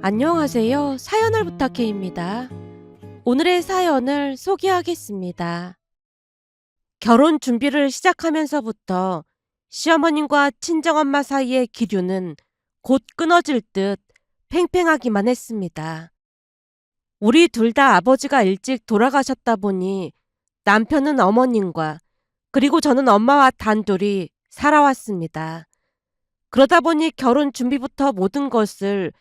안녕하세요. 사연을 부탁해입니다. 오늘의 사연을 소개하겠습니다. 결혼 준비를 시작하면서부터 시어머님과 친정엄마 사이의 기류는 곧 끊어질 듯 팽팽하기만 했습니다. 우리 둘 다 아버지가 일찍 돌아가셨다 보니 남편은 어머님과 그리고 저는 엄마와 단둘이 살아왔습니다. 그러다 보니 결혼 준비부터 모든 것을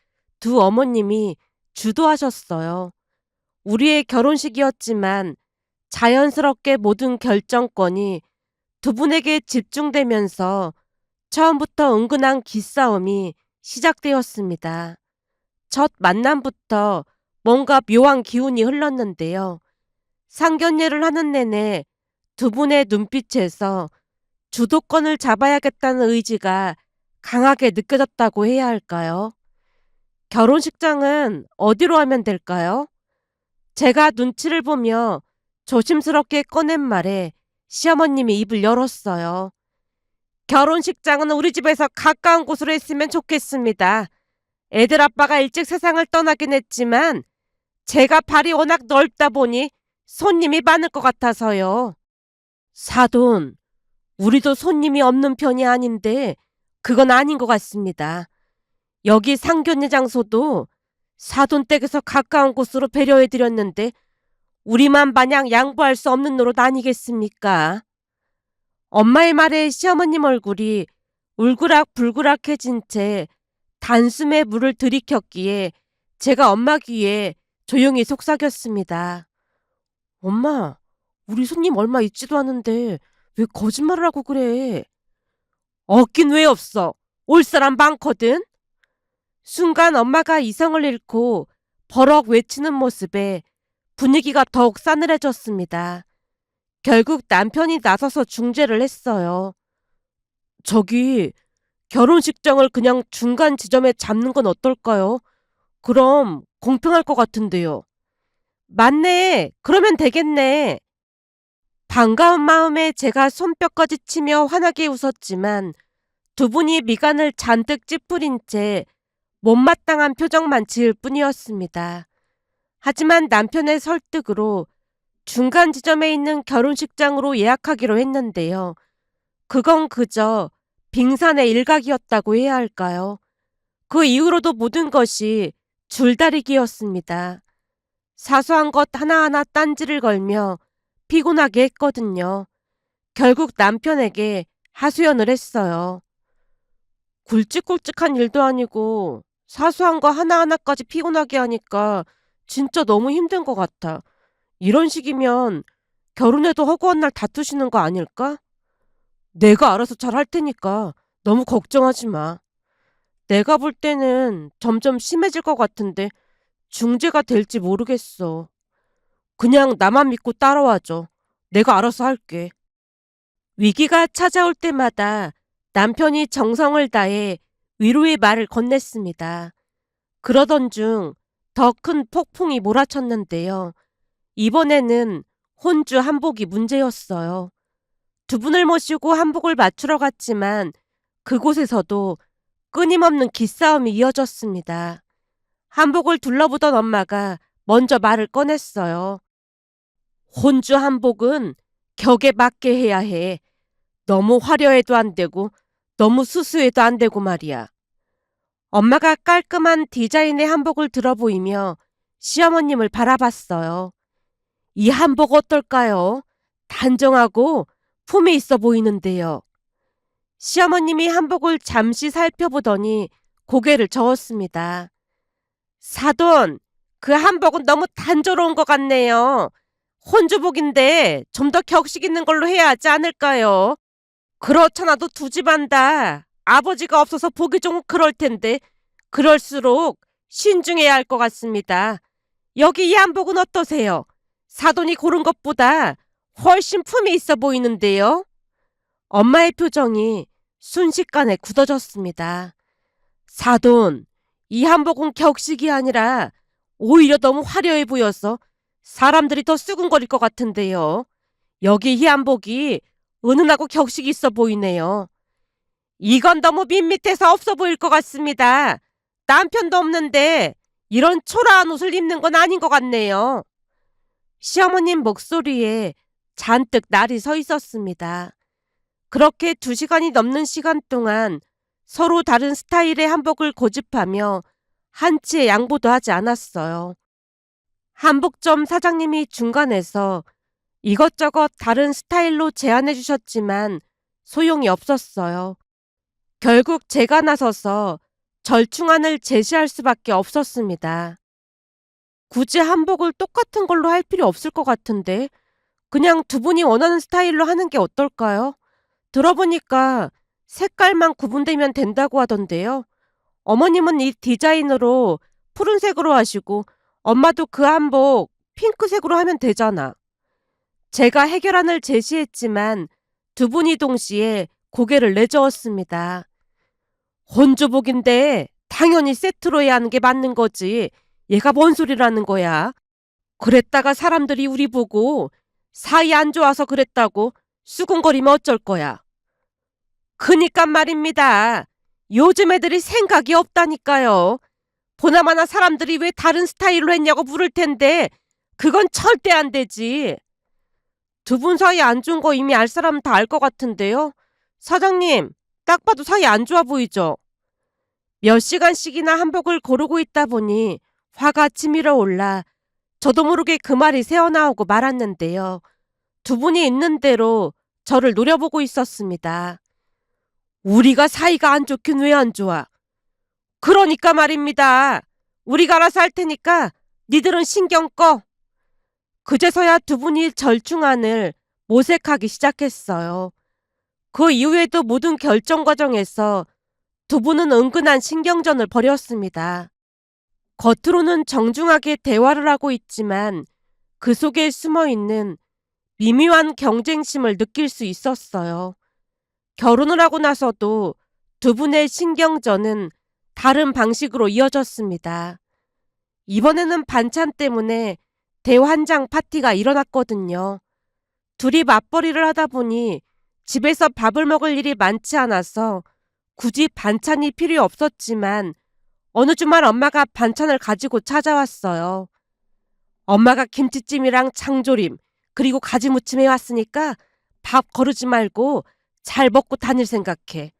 두 어머님이 주도하셨어요. 우리의 결혼식이었지만 자연스럽게 모든 결정권이 두 분에게 집중되면서 처음부터 은근한 기싸움이 시작되었습니다. 첫 만남부터 뭔가 묘한 기운이 흘렀는데요. 상견례를 하는 내내 두 분의 눈빛에서 주도권을 잡아야겠다는 의지가 강하게 느껴졌다고 해야 할까요? 결혼식장은 어디로 하면 될까요? 제가 눈치를 보며 조심스럽게 꺼낸 말에 시어머님이 입을 열었어요. 결혼식장은 우리 집에서 가까운 곳으로 했으면 좋겠습니다. 애들 아빠가 일찍 세상을 떠나긴 했지만 제가 발이 워낙 넓다 보니 손님이 많을 것 같아서요. 사돈, 우리도 손님이 없는 편이 아닌데 그건 아닌 것 같습니다. 여기 상견례 장소도 사돈댁에서 가까운 곳으로 배려해드렸는데 우리만 마냥 양보할 수 없는 노릇 아니겠습니까? 엄마의 말에 시어머님 얼굴이 울그락불그락해진 채 단숨에 물을 들이켰기에 제가 엄마 귀에 조용히 속삭였습니다. 엄마, 우리 손님 얼마 있지도 않은데 왜 거짓말을 하고 그래? 없긴 왜 없어? 올 사람 많거든? 순간 엄마가 이성을 잃고 버럭 외치는 모습에 분위기가 더욱 싸늘해졌습니다. 결국 남편이 나서서 중재를 했어요. 저기 결혼식장을 그냥 중간 지점에 잡는 건 어떨까요? 그럼 공평할 것 같은데요. 맞네. 그러면 되겠네. 반가운 마음에 제가 손뼉까지 치며 환하게 웃었지만 두 분이 미간을 잔뜩 찌푸린 채 못마땅한 표정만 지을 뿐이었습니다. 하지만 남편의 설득으로 중간 지점에 있는 결혼식장으로 예약하기로 했는데요. 그건 그저 빙산의 일각이었다고 해야 할까요? 그 이후로도 모든 것이 줄다리기였습니다. 사소한 것 하나하나 딴지를 걸며 피곤하게 했거든요. 결국 남편에게 하소연을 했어요. 굵직굵직한 일도 아니고 사소한 거 하나하나까지 피곤하게 하니까 진짜 너무 힘든 것 같아. 이런 식이면 결혼해도 허구한 날 다투시는 거 아닐까? 내가 알아서 잘 할 테니까 너무 걱정하지 마. 내가 볼 때는 점점 심해질 것 같은데 중재가 될지 모르겠어. 그냥 나만 믿고 따라와줘. 내가 알아서 할게. 위기가 찾아올 때마다 남편이 정성을 다해 위로의 말을 건넸습니다. 그러던 중 더 큰 폭풍이 몰아쳤는데요. 이번에는 혼주 한복이 문제였어요. 두 분을 모시고 한복을 맞추러 갔지만 그곳에서도 끊임없는 기싸움이 이어졌습니다. 한복을 둘러보던 엄마가 먼저 말을 꺼냈어요. 혼주 한복은 격에 맞게 해야 해. 너무 화려해도 안 되고 너무 수수해도 안 되고 말이야. 엄마가 깔끔한 디자인의 한복을 들어 보이며 시어머님을 바라봤어요. 이 한복 어떨까요? 단정하고 품이 있어 보이는데요. 시어머님이 한복을 잠시 살펴보더니 고개를 저었습니다. 사돈, 그 한복은 너무 단조로운 것 같네요. 혼주복인데 좀 더 격식 있는 걸로 해야 하지 않을까요? 그렇잖아도 두 집안 다 아버지가 없어서 보기 좀 그럴 텐데 그럴수록 신중해야 할 것 같습니다. 여기 이 한복은 어떠세요? 사돈이 고른 것보다 훨씬 품이 있어 보이는데요. 엄마의 표정이 순식간에 굳어졌습니다. 사돈, 이 한복은 격식이 아니라 오히려 너무 화려해 보여서 사람들이 더 수군거릴 것 같은데요. 여기 이 한복이 은은하고 격식이 있어 보이네요. 이건 너무 밋밋해서 없어 보일 것 같습니다. 남편도 없는데 이런 초라한 옷을 입는 건 아닌 것 같네요. 시어머님 목소리에 잔뜩 날이 서 있었습니다. 그렇게 2시간이 넘는 시간 동안 서로 다른 스타일의 한복을 고집하며 한치의 양보도 하지 않았어요. 한복점 사장님이 중간에서 이것저것 다른 스타일로 제안해 주셨지만 소용이 없었어요. 결국 제가 나서서 절충안을 제시할 수밖에 없었습니다. 굳이 한복을 똑같은 걸로 할 필요 없을 것 같은데 그냥 두 분이 원하는 스타일로 하는 게 어떨까요? 들어보니까 색깔만 구분되면 된다고 하던데요. 어머님은 이 디자인으로 푸른색으로 하시고 엄마도 그 한복 핑크색으로 하면 되잖아. 제가 해결안을 제시했지만 두 분이 동시에 고개를 내저었습니다. 혼주복인데 당연히 세트로 해야 하는 게 맞는 거지. 얘가 뭔 소리라는 거야. 그랬다가 사람들이 우리 보고 사이 안 좋아서 그랬다고 수군거리면 어쩔 거야. 그니까 말입니다. 요즘 애들이 생각이 없다니까요. 보나마나 사람들이 왜 다른 스타일로 했냐고 물을 텐데 그건 절대 안 되지. 두 분 사이 안 좋은 거 이미 알 사람은 다 알 것 같은데요. 사장님, 딱 봐도 사이 안 좋아 보이죠? 몇 시간씩이나 한복을 고르고 있다 보니 화가 치밀어 올라 저도 모르게 그 말이 새어나오고 말았는데요. 두 분이 있는 대로 저를 노려보고 있었습니다. 우리가 사이가 안 좋긴 왜 안 좋아? 그러니까 말입니다. 우리가 알아서 할 테니까 니들은 신경 꺼. 그제서야 두 분이 절충안을 모색하기 시작했어요. 그 이후에도 모든 결정 과정에서 두 분은 은근한 신경전을 벌였습니다. 겉으로는 정중하게 대화를 하고 있지만 그 속에 숨어있는 미묘한 경쟁심을 느낄 수 있었어요. 결혼을 하고 나서도 두 분의 신경전은 다른 방식으로 이어졌습니다. 이번에는 반찬 때문에 대환장 파티가 일어났거든요. 둘이 맞벌이를 하다 보니 집에서 밥을 먹을 일이 많지 않아서 굳이 반찬이 필요 없었지만 어느 주말 엄마가 반찬을 가지고 찾아왔어요. 엄마가 김치찜이랑 장조림 그리고 가지무침 해왔으니까 밥 거르지 말고 잘 먹고 다닐 생각해.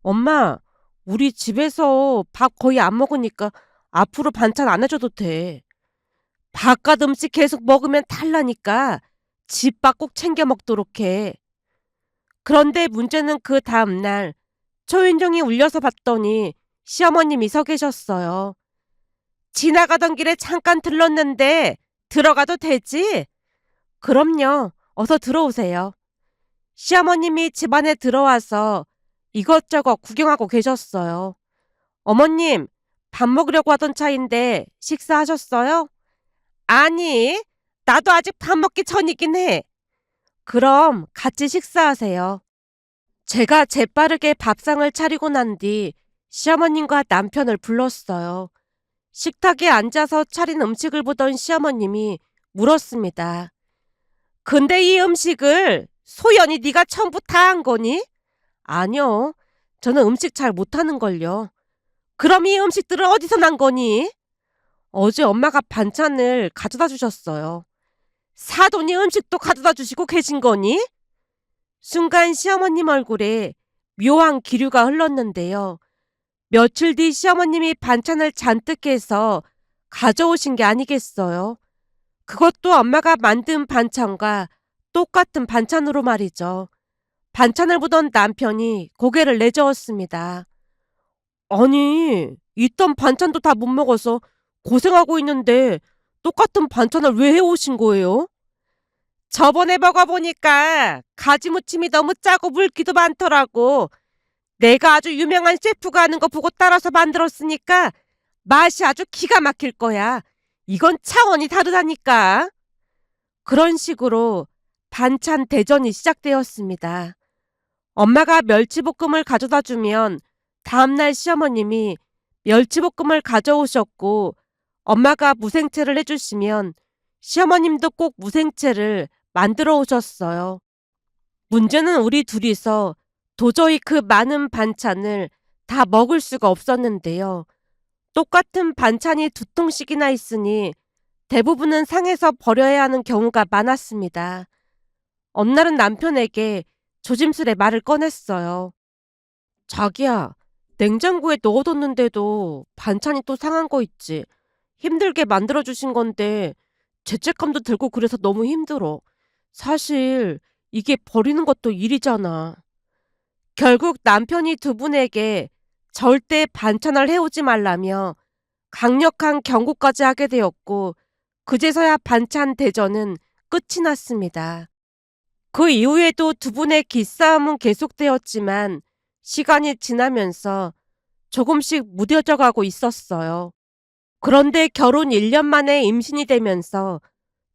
엄마, 우리 집에서 밥 거의 안 먹으니까 앞으로 반찬 안 해줘도 돼. 바깥 음식 계속 먹으면 탈라니까 집밥 꼭 챙겨 먹도록 해. 그런데 문제는 그 다음날 초인종이 울려서 봤더니 시어머님이 서 계셨어요. 지나가던 길에 잠깐 들렀는데 들어가도 되지? 그럼요. 어서 들어오세요. 시어머님이 집안에 들어와서 이것저것 구경하고 계셨어요. 어머님, 밥 먹으려고 하던 차인데 식사하셨어요? 아니, 나도 아직 밥 먹기 전이긴 해. 그럼 같이 식사하세요. 제가 재빠르게 밥상을 차리고 난 뒤 시어머님과 남편을 불렀어요. 식탁에 앉아서 차린 음식을 보던 시어머님이 물었습니다. 근데 이 음식을 소연이 네가 처음부터 다 한 거니? 아니요. 저는 음식 잘 못하는걸요. 그럼 이 음식들은 어디서 난 거니? 어제 엄마가 반찬을 가져다 주셨어요. 사돈이 음식도 가져다 주시고 계신 거니? 순간 시어머님 얼굴에 묘한 기류가 흘렀는데요. 며칠 뒤 시어머님이 반찬을 잔뜩 해서 가져오신 게 아니겠어요. 그것도 엄마가 만든 반찬과 똑같은 반찬으로 말이죠. 반찬을 보던 남편이 고개를 내저었습니다. 아니, 있던 반찬도 다 못 먹어서 고생하고 있는데 똑같은 반찬을 왜 해오신 거예요? 저번에 먹어보니까 가지무침이 너무 짜고 물기도 많더라고. 내가 아주 유명한 셰프가 하는 거 보고 따라서 만들었으니까 맛이 아주 기가 막힐 거야. 이건 차원이 다르다니까. 그런 식으로 반찬 대전이 시작되었습니다. 엄마가 멸치볶음을 가져다 주면 다음날 시어머님이 멸치볶음을 가져오셨고 엄마가 무생채를 해주시면 시어머님도 꼭 무생채를 만들어 오셨어요. 문제는 우리 둘이서 도저히 그 많은 반찬을 다 먹을 수가 없었는데요. 똑같은 반찬이 두 통씩이나 있으니 대부분은 상해서 버려야 하는 경우가 많았습니다. 어느 날은 남편에게 조심스레 말을 꺼냈어요. 자기야, 냉장고에 넣어뒀는데도 반찬이 또 상한 거 있지. 힘들게 만들어주신 건데 죄책감도 들고 그래서 너무 힘들어. 사실 이게 버리는 것도 일이잖아. 결국 남편이 두 분에게 절대 반찬을 해오지 말라며 강력한 경고까지 하게 되었고, 그제서야 반찬 대전은 끝이 났습니다. 그 이후에도 두 분의 기싸움은 계속되었지만 시간이 지나면서 조금씩 무뎌져 가고 있었어요. 그런데 결혼 1년 만에 임신이 되면서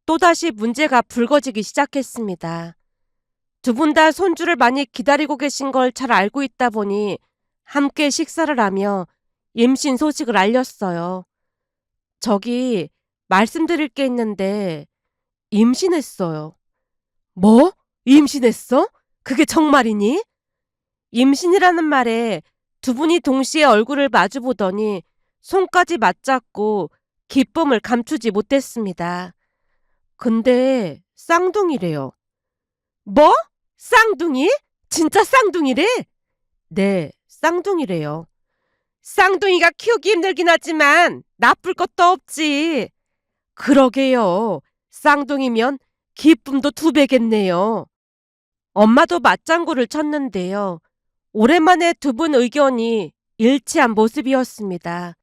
또다시 문제가 불거지기 시작했습니다. 두 분 다 손주를 많이 기다리고 계신 걸 잘 알고 있다 보니 함께 식사를 하며 임신 소식을 알렸어요. 저기 말씀드릴 게 있는데 임신했어요. 뭐? 임신했어? 그게 정말이니? 임신이라는 말에 두 분이 동시에 얼굴을 마주보더니 손까지 맞잡고 기쁨을 감추지 못했습니다. 근데 쌍둥이래요. 뭐? 쌍둥이? 진짜 쌍둥이래? 네, 쌍둥이래요. 쌍둥이가 키우기 힘들긴 하지만 나쁠 것도 없지. 그러게요. 쌍둥이면 기쁨도 2배겠네요. 엄마도 맞장구를 쳤는데요. 오랜만에 두 분 의견이 일치한 모습이었습니다.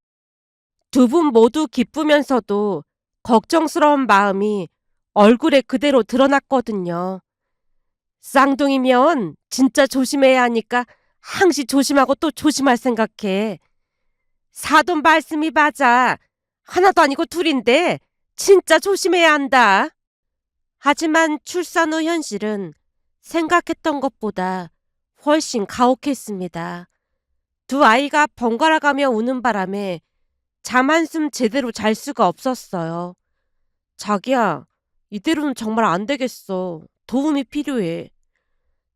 두 분 모두 기쁘면서도 걱정스러운 마음이 얼굴에 그대로 드러났거든요. 쌍둥이면 진짜 조심해야 하니까 항시 조심하고 또 조심할 생각해. 사돈 말씀이 맞아. 하나도 아니고 둘인데 진짜 조심해야 한다. 하지만 출산 후 현실은 생각했던 것보다 훨씬 가혹했습니다. 두 아이가 번갈아 가며 우는 바람에 잠 한숨 제대로 잘 수가 없었어요. 자기야, 이대로는 정말 안 되겠어. 도움이 필요해.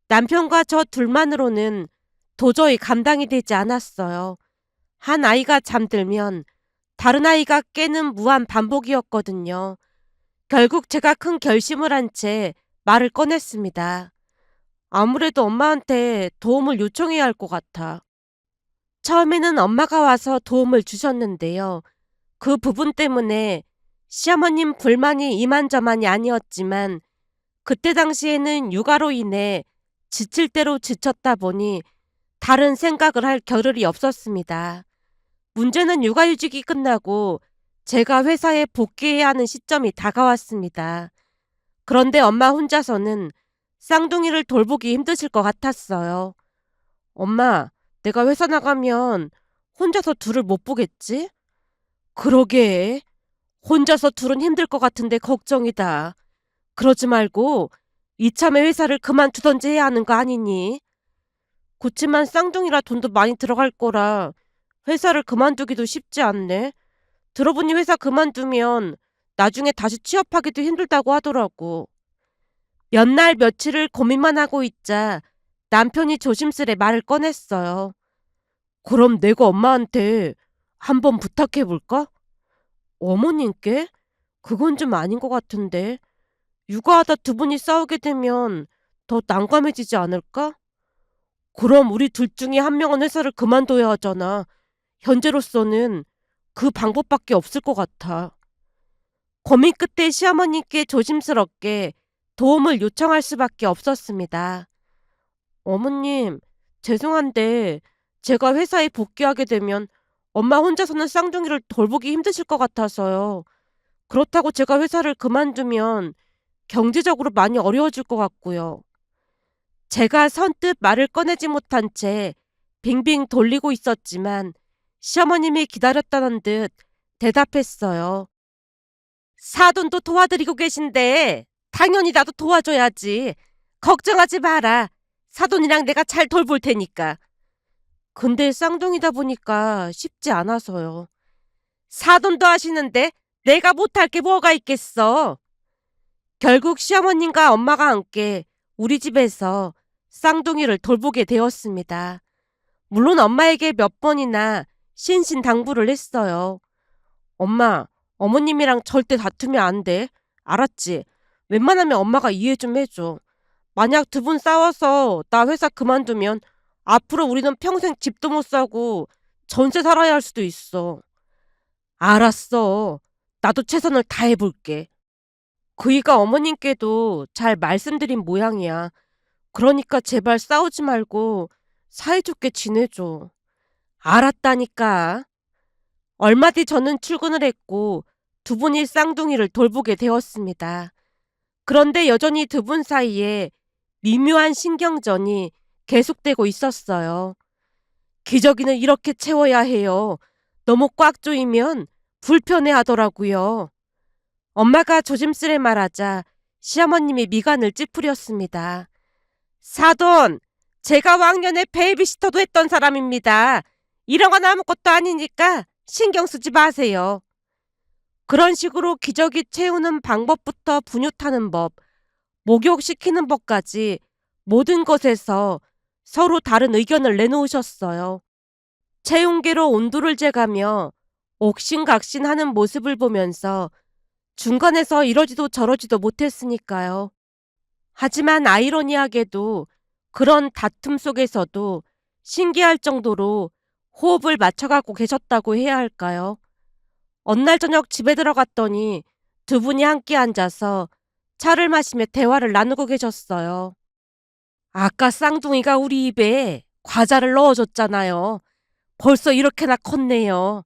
남편과 저 둘만으로는 도저히 감당이 되지 않았어요. 한 아이가 잠들면 다른 아이가 깨는 무한 반복이었거든요. 결국 제가 큰 결심을 한 채 말을 꺼냈습니다. 아무래도 엄마한테 도움을 요청해야 할 것 같아. 처음에는 엄마가 와서 도움을 주셨는데요. 그 부분 때문에 시어머님 불만이 이만저만이 아니었지만 그때 당시에는 육아로 인해 지칠 대로 지쳤다 보니 다른 생각을 할 겨를이 없었습니다. 문제는 육아휴직이 끝나고 제가 회사에 복귀해야 하는 시점이 다가왔습니다. 그런데 엄마 혼자서는 쌍둥이를 돌보기 힘드실 것 같았어요. 엄마, 내가 회사 나가면 혼자서 둘을 못 보겠지? 그러게. 혼자서 둘은 힘들 것 같은데 걱정이다. 그러지 말고 이참에 회사를 그만두던지 해야 하는 거 아니니? 그치만 쌍둥이라 돈도 많이 들어갈 거라 회사를 그만두기도 쉽지 않네. 들어보니 회사 그만두면 나중에 다시 취업하기도 힘들다고 하더라고. 몇 날 며칠을 고민만 하고 있자 남편이 조심스레 말을 꺼냈어요. 그럼 내가 엄마한테 한번 부탁해 볼까? 어머님께? 그건 좀 아닌 것 같은데. 육아하다 두 분이 싸우게 되면 더 난감해지지 않을까? 그럼 우리 둘 중에 한 명은 회사를 그만둬야 하잖아. 현재로서는 그 방법밖에 없을 것 같아. 고민 끝에 시어머님께 조심스럽게 도움을 요청할 수밖에 없었습니다. 어머님, 죄송한데 제가 회사에 복귀하게 되면 엄마 혼자서는 쌍둥이를 돌보기 힘드실 것 같아서요. 그렇다고 제가 회사를 그만두면 경제적으로 많이 어려워질 것 같고요. 제가 선뜻 말을 꺼내지 못한 채 빙빙 돌리고 있었지만 시어머님이 기다렸다는 듯 대답했어요. 사돈도 도와드리고 계신데 당연히 나도 도와줘야지. 걱정하지 마라. 사돈이랑 내가 잘 돌볼 테니까. 근데 쌍둥이다 보니까 쉽지 않아서요. 사돈도 하시는데 내가 못할 게 뭐가 있겠어. 결국 시어머님과 엄마가 함께 우리 집에서 쌍둥이를 돌보게 되었습니다. 물론 엄마에게 몇 번이나 신신당부를 했어요. 엄마, 어머님이랑 절대 다투면 안 돼. 알았지? 웬만하면 엄마가 이해 좀 해줘. 만약 두 분 싸워서 나 회사 그만두면 앞으로 우리는 평생 집도 못 사고 전세 살아야 할 수도 있어. 알았어. 나도 최선을 다해볼게. 그이가 어머님께도 잘 말씀드린 모양이야. 그러니까 제발 싸우지 말고 사이좋게 지내줘. 알았다니까. 얼마 뒤 저는 출근을 했고 두 분이 쌍둥이를 돌보게 되었습니다. 그런데 여전히 두 분 사이에 미묘한 신경전이 계속되고 있었어요. 기저귀는 이렇게 채워야 해요. 너무 꽉 조이면 불편해 하더라고요. 엄마가 조심스레 말하자 시어머님이 미간을 찌푸렸습니다. 사돈, 제가 왕년에 베이비시터도 했던 사람입니다. 이런 건 아무것도 아니니까 신경 쓰지 마세요. 그런 식으로 기저귀 채우는 방법부터 분유타는 법, 목욕시키는 법까지 모든 것에서 서로 다른 의견을 내놓으셨어요. 체온계로 온도를 재가며 옥신각신하는 모습을 보면서 중간에서 이러지도 저러지도 못했으니까요. 하지만 아이러니하게도 그런 다툼 속에서도 신기할 정도로 호흡을 맞춰가고 계셨다고 해야 할까요? 어느 날 저녁 집에 들어갔더니 두 분이 함께 앉아서 차를 마시며 대화를 나누고 계셨어요. 아까 쌍둥이가 우리 입에 과자를 넣어줬잖아요. 벌써 이렇게나 컸네요.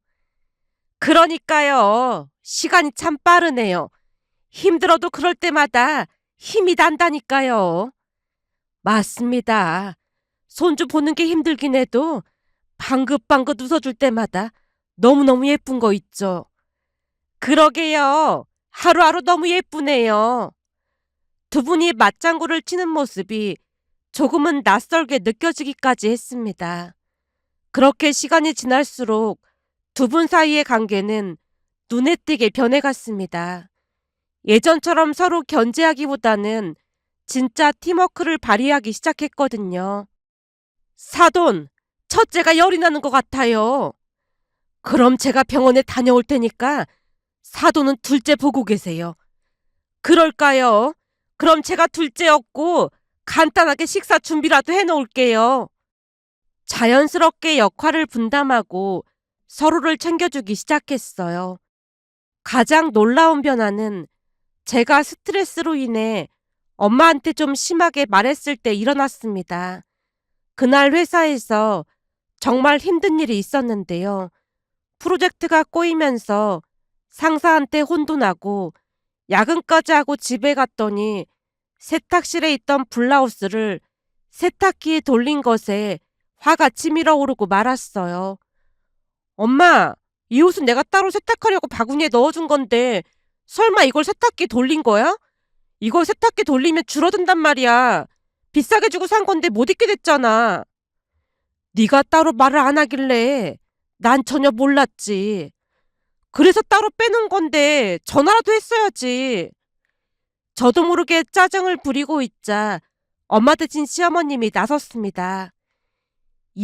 그러니까요. 시간이 참 빠르네요. 힘들어도 그럴 때마다 힘이 난다니까요. 맞습니다. 손주 보는 게 힘들긴 해도 방긋방긋 웃어줄 때마다 너무너무 예쁜 거 있죠. 그러게요. 하루하루 너무 예쁘네요. 두 분이 맞장구를 치는 모습이 조금은 낯설게 느껴지기까지 했습니다. 그렇게 시간이 지날수록 두 분 사이의 관계는 눈에 띄게 변해갔습니다. 예전처럼 서로 견제하기보다는 진짜 팀워크를 발휘하기 시작했거든요. 사돈, 첫째가 열이 나는 것 같아요. 그럼 제가 병원에 다녀올 테니까 사돈은 둘째 보고 계세요. 그럴까요? 그럼 제가 둘째였고 간단하게 식사 준비라도 해놓을게요. 자연스럽게 역할을 분담하고 서로를 챙겨주기 시작했어요. 가장 놀라운 변화는 제가 스트레스로 인해 엄마한테 좀 심하게 말했을 때 일어났습니다. 그날 회사에서 정말 힘든 일이 있었는데요. 프로젝트가 꼬이면서 상사한테 혼도 나고 야근까지 하고 집에 갔더니 세탁실에 있던 블라우스를 세탁기에 돌린 것에 화가 치밀어 오르고 말았어요. 엄마, 이 옷은 내가 따로 세탁하려고 바구니에 넣어준 건데 설마 이걸 세탁기에 돌린 거야? 이걸 세탁기 돌리면 줄어든단 말이야. 비싸게 주고 산 건데 못 입게 됐잖아. 네가 따로 말을 안 하길래 난 전혀 몰랐지. 그래서 따로 빼놓은 건데 전화라도 했어야지. 저도 모르게 짜증을 부리고 있자 엄마 대신 시어머님이 나섰습니다.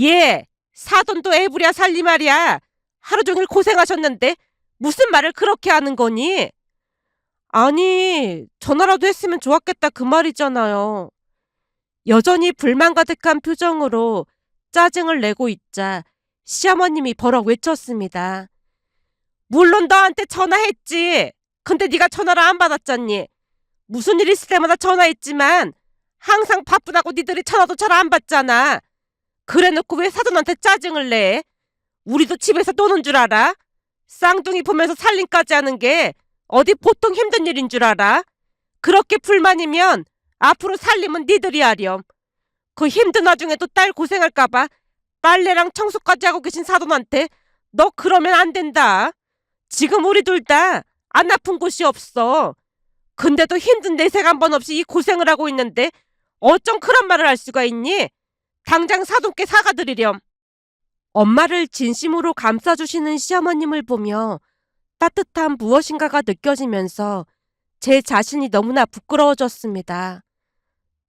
예, 사돈도 애부랴 살리 말이야. 하루 종일 고생하셨는데 무슨 말을 그렇게 하는 거니? 아니, 전화라도 했으면 좋았겠다 그 말이잖아요. 여전히 불만 가득한 표정으로 짜증을 내고 있자 시어머님이 버럭 외쳤습니다. 물론 너한테 전화했지. 근데 네가 전화를 안 받았잖니. 무슨 일 있을 때마다 전화했지만 항상 바쁘다고 니들이 전화도 잘 안 받잖아. 그래놓고 왜 사돈한테 짜증을 내? 우리도 집에서 노는 줄 알아? 쌍둥이 보면서 살림까지 하는 게 어디 보통 힘든 일인 줄 알아? 그렇게 불만이면 앞으로 살림은 니들이 하렴. 그 힘든 와중에도 딸 고생할까봐 빨래랑 청소까지 하고 계신 사돈한테 너 그러면 안 된다. 지금 우리 둘 다 안 아픈 곳이 없어. 근데도 힘든 내색 한 번 없이 이 고생을 하고 있는데 어쩜 그런 말을 할 수가 있니? 당장 사돈께 사과드리렴. 엄마를 진심으로 감싸주시는 시어머님을 보며 따뜻한 무엇인가가 느껴지면서 제 자신이 너무나 부끄러워졌습니다.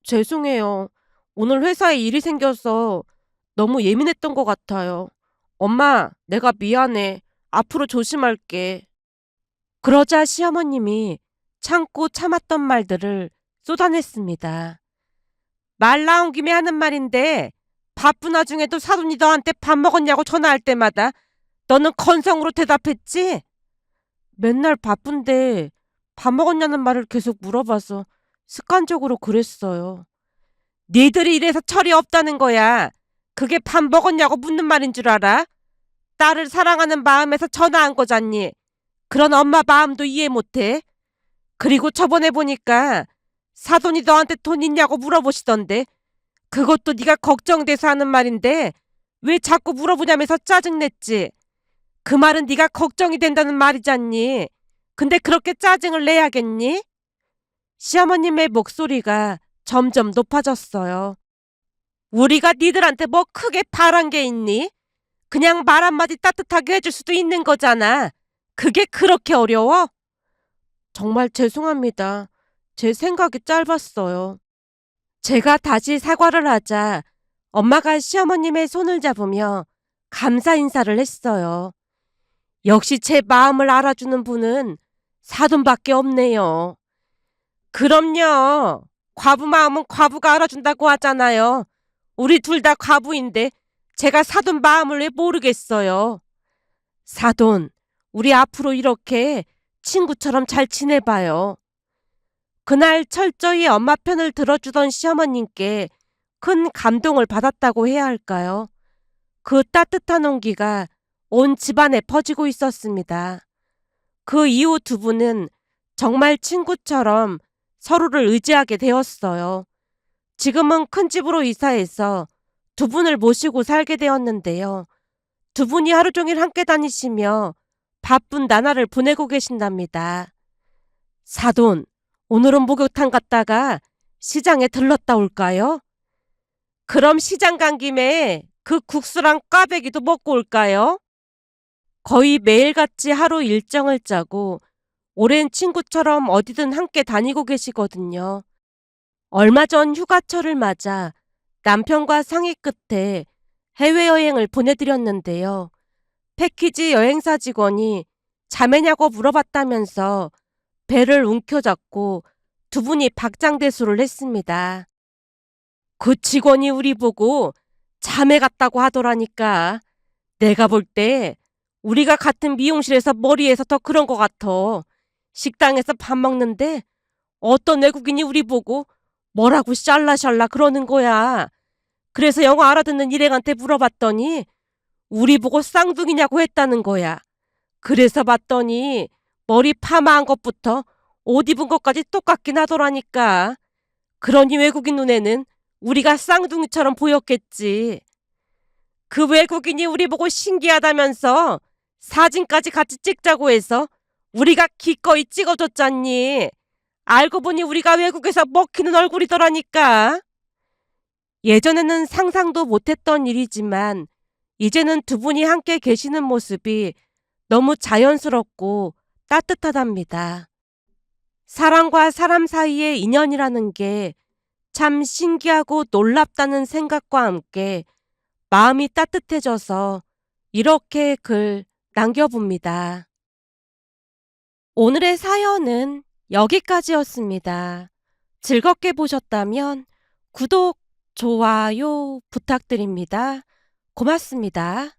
죄송해요. 오늘 회사에 일이 생겨서 너무 예민했던 것 같아요. 엄마, 내가 미안해. 앞으로 조심할게. 그러자 시어머님이 참고 참았던 말들을 쏟아냈습니다. 말 나온 김에 하는 말인데 바쁜 와중에도 사돈이 너한테 밥 먹었냐고 전화할 때마다 너는 건성으로 대답했지? 맨날 바쁜데 밥 먹었냐는 말을 계속 물어봐서 습관적으로 그랬어요. 니들이 이래서 철이 없다는 거야. 그게 밥 먹었냐고 묻는 말인 줄 알아? 딸을 사랑하는 마음에서 전화한 거잖니. 그런 엄마 마음도 이해 못해. 그리고 저번에 보니까 사돈이 너한테 돈 있냐고 물어보시던데 그것도 네가 걱정돼서 하는 말인데 왜 자꾸 물어보냐면서 짜증냈지. 그 말은 네가 걱정이 된다는 말이잖니. 근데 그렇게 짜증을 내야겠니? 시어머님의 목소리가 점점 높아졌어요. 우리가 니들한테 뭐 크게 바란 게 있니? 그냥 말 한마디 따뜻하게 해줄 수도 있는 거잖아. 그게 그렇게 어려워? 정말 죄송합니다. 제 생각이 짧았어요. 제가 다시 사과를 하자 엄마가 시어머님의 손을 잡으며 감사 인사를 했어요. 역시 제 마음을 알아주는 분은 사돈밖에 없네요. 그럼요. 과부 마음은 과부가 알아준다고 하잖아요. 우리 둘 다 과부인데 제가 사돈 마음을 왜 모르겠어요. 사돈, 우리 앞으로 이렇게 친구처럼 잘 지내봐요. 그날 철저히 엄마 편을 들어주던 시어머님께 큰 감동을 받았다고 해야 할까요? 그 따뜻한 온기가 온 집안에 퍼지고 있었습니다. 그 이후 두 분은 정말 친구처럼 서로를 의지하게 되었어요. 지금은 큰 집으로 이사해서 두 분을 모시고 살게 되었는데요. 두 분이 하루 종일 함께 다니시며 바쁜 나날을 보내고 계신답니다. 사돈, 오늘은 목욕탕 갔다가 시장에 들렀다 올까요? 그럼 시장 간 김에 그 국수랑 꽈배기도 먹고 올까요? 거의 매일같이 하루 일정을 짜고 오랜 친구처럼 어디든 함께 다니고 계시거든요. 얼마 전 휴가철을 맞아 남편과 상의 끝에 해외여행을 보내드렸는데요. 패키지 여행사 직원이 자매냐고 물어봤다면서 배를 움켜잡고 두 분이 박장대소를 했습니다. 그 직원이 우리 보고 자매 같다고 하더라니까. 내가 볼 때 우리가 같은 미용실에서 머리에서 더 그런 것 같아. 식당에서 밥 먹는데 어떤 외국인이 우리 보고 뭐라고 샬라샬라 그러는 거야. 그래서 영어 알아듣는 일행한테 물어봤더니 우리 보고 쌍둥이냐고 했다는 거야. 그래서 봤더니 머리 파마한 것부터 옷 입은 것까지 똑같긴 하더라니까. 그러니 외국인 눈에는 우리가 쌍둥이처럼 보였겠지. 그 외국인이 우리 보고 신기하다면서 사진까지 같이 찍자고 해서 우리가 기꺼이 찍어줬잖니. 알고 보니 우리가 외국에서 먹히는 얼굴이더라니까. 예전에는 상상도 못했던 일이지만 이제는 두 분이 함께 계시는 모습이 너무 자연스럽고 따뜻하답니다. 사람과 사람 사이의 인연이라는 게 참 신기하고 놀랍다는 생각과 함께 마음이 따뜻해져서 이렇게 글 남겨봅니다. 오늘의 사연은 여기까지였습니다. 즐겁게 보셨다면 구독, 좋아요 부탁드립니다. 고맙습니다.